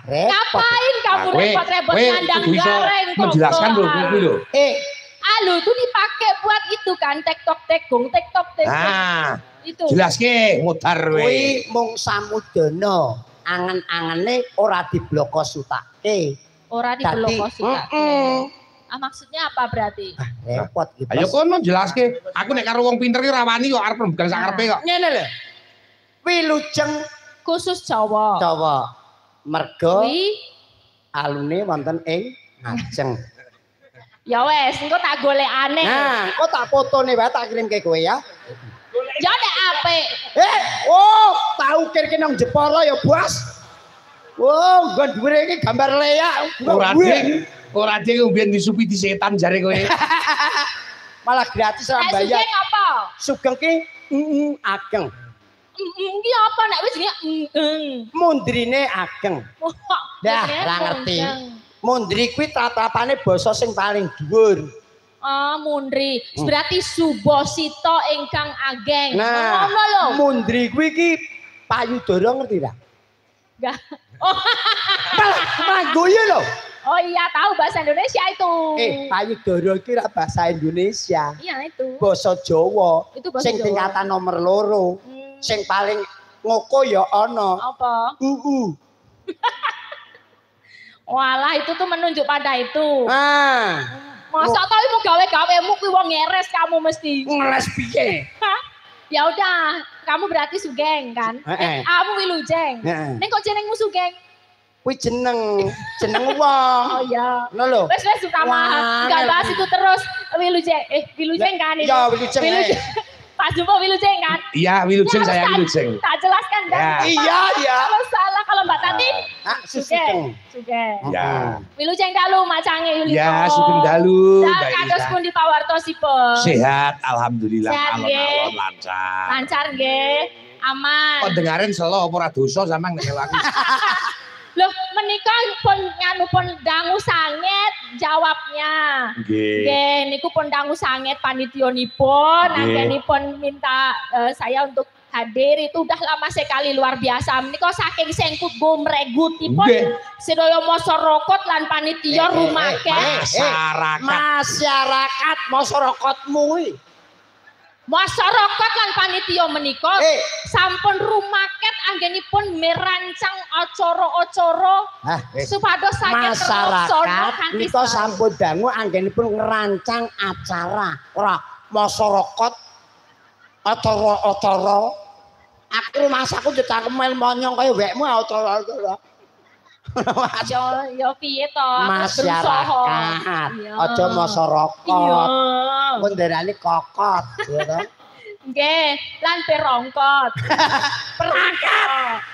Ngapain kamu repot-repot ngandang gareng kok? Menjelaskan dulu kuwi lho. Alu itu dipakai buat itu kan tektok tegong. Nah, itu. Jelaske mudar we. Kuwi mung samudana, angen-angene ora diblokosutake. Ora diblokosutake. Maksudnya apa berarti? Repot iki. Ayo kono jelaske. Aku nek karo wong pinter ki ora wani kok arep rembugan sak karepe kok. Ngene lho. Wilujeng khusus Jawa. Merga alune wonten ing Ngajeng. Ya wes, engko tak golekane. Nah, engko tak fotone wae tak kirimke kowe ya. Ya nek apik. Tahu kene nang Jepara ya, Bos. Nggon dhuwure iki gambar leak. Ora ding mbiyen disupiti setan jare kowe. Malah gratis ora bayar. Sugeng apa? Sugeng ki ageng. Iki apa nek wis mundrine ageng. Dah ora ngerti. Mundri kuwi tatapane basa sing paling dhuwur. Mundri. Berarti Subosito ingkang ageng. Nah, ngono lho. Mundri kuwi ki payudara ngerti ta? Enggak. Manggoye lho. Oh iya, tahu bahasa Indonesia itu. Payudara iki ra bahasa Indonesia. Iya itu. Basa Jawa. Itu bahasa sing Jawa. tingkatan nomor 2. Sing paling ngoko ya ana. Apa? Walah, itu tuh menunjuk pada itu. Masa tau mau gawe-gawemu kuwi wong ngeres kamu mesti. Ngeres piye? Ya udah, kamu berarti Sugeng kan? Kamu Wilujeng. Ning kok jenengmu Sugeng? Kuwi jeneng wong. Oh iya. Ngono lho. Wes suka mah. Enggak bahas itu terus. Wilujeng. Wilujeng kan ini. Ya Wilujeng. Pak Jumbo Wilujeng kan? Iya, Wilujeng saya Wilujeng. Tak jelaskan kan? Iya. Kalau salah, kalau Mbak Tati Sugeng. Ya. Wilujeng dalu macange Wilujeng. Ya, Sugeng dalu. Kados pun di pawartosipun. Sehat, alhamdulillah. Sehat, lancar. Lancar nggih. Aman. Kok dengerin selo apa ora dosa sampean nek aku. Loh, menikah pun nganu pun dangu sanget jawabnya. Nggih, niku pun dangu sanget panitionipun, anggenipun minta saya untuk hadir. Itu udah lama sekali, luar biasa. Menika saking sengkut gumregutipun sedaya masyarakat lan panitia rumaket. Masyarakat masyarakatmu kuwi. Masyarakat lan panitia menika sampun rumaket anggenipun merancang acara-acara supados saged masyarakat menika sampun dangu anggenipun ngerancang acara ora masyarakat acara-acara. Aku masaku ditangkemel monyong kaya wekmu acara-acara. Ya piye to? Masyarakat. Aja masyarakat. Benderane kokot, ya to. Nggih, lan perongkot.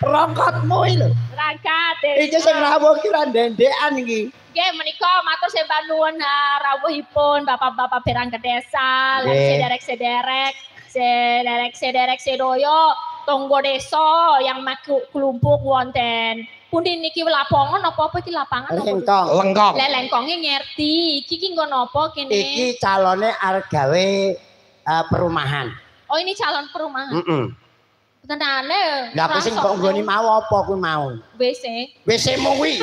Perangkatmu iki lho. Perangkat. Iki sing rawuh ki ra ndendekan iki. Nggih, menika matur sembah nuwun rawuhipun Bapak-bapak perangkat desa, lan sederek sedoyo tonggo desa yang kelumpuk wonten. Pundi niki lapangan apa iki lapangan apa? Lengkong. Lengkonge ngerti. Iki nggo napa kene? Iki calone arep gawe perumahan. Oh, ini calon perumahan. Tenane. Lah aku sing kok nggoni mau apa kuwi mau? WC. WC-mu kuwi.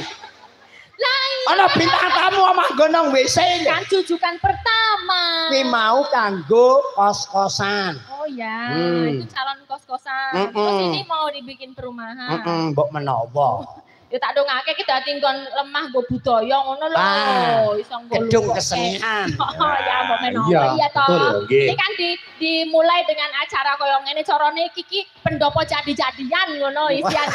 Lah ana bintang tamu omah gonong WC. Kan jujukan pertama. Kuwi mau kanggo kos-kosan. Oh ya, itu calon kos-kosan. Terus ini mau dibikin perumahan. Mbok menawa. Ya tak dongake ki dadi nggon lemah nggo budaya ngono lho. Iso nggo gedung kesenian. Oh ya mbok menawa. Iya toh. Ini kan dimulai dengan acara koyo ngene carane iki pendopo jadi-jadian ngono isian.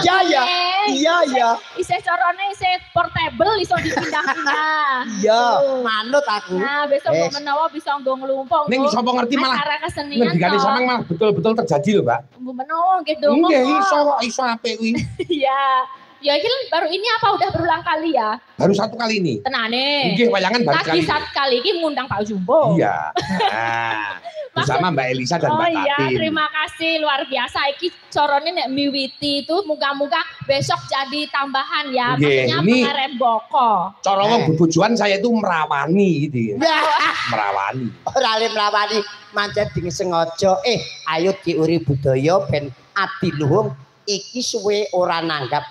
Iya. Isih carane isih portable iso dipindah-pindah. Iya, manut aku. Nah, besok mbok menawa bisa nggo nglumpung. Ning sapa ngerti malah acara kesenian. Ngendikane sampean malah betul-betul terjadi lho, Mbak. Mbok menawa nggih dongo. Nggih, iso apik kuwi. Ya ini baru ini apa udah berulang kali ya? Baru satu kali ini. Tenane. Nggih, wayangan baru sekali. Satu kali ini ngundang Pak Jumbo. Iya. Bersama Mbak Elisa dan Mbak Tati. Oh iya, terima kasih luar biasa. Iki corone nek miwiti itu muga-muga besok jadi tambahan ya. Maksudnya pengarep boko. Cara wong bobojoan saya itu merawani gitu. Merawani. Ora le merawani, mancet sengaja. Ayo diuri budaya ben adiluhung. Iki suwe ora nanggap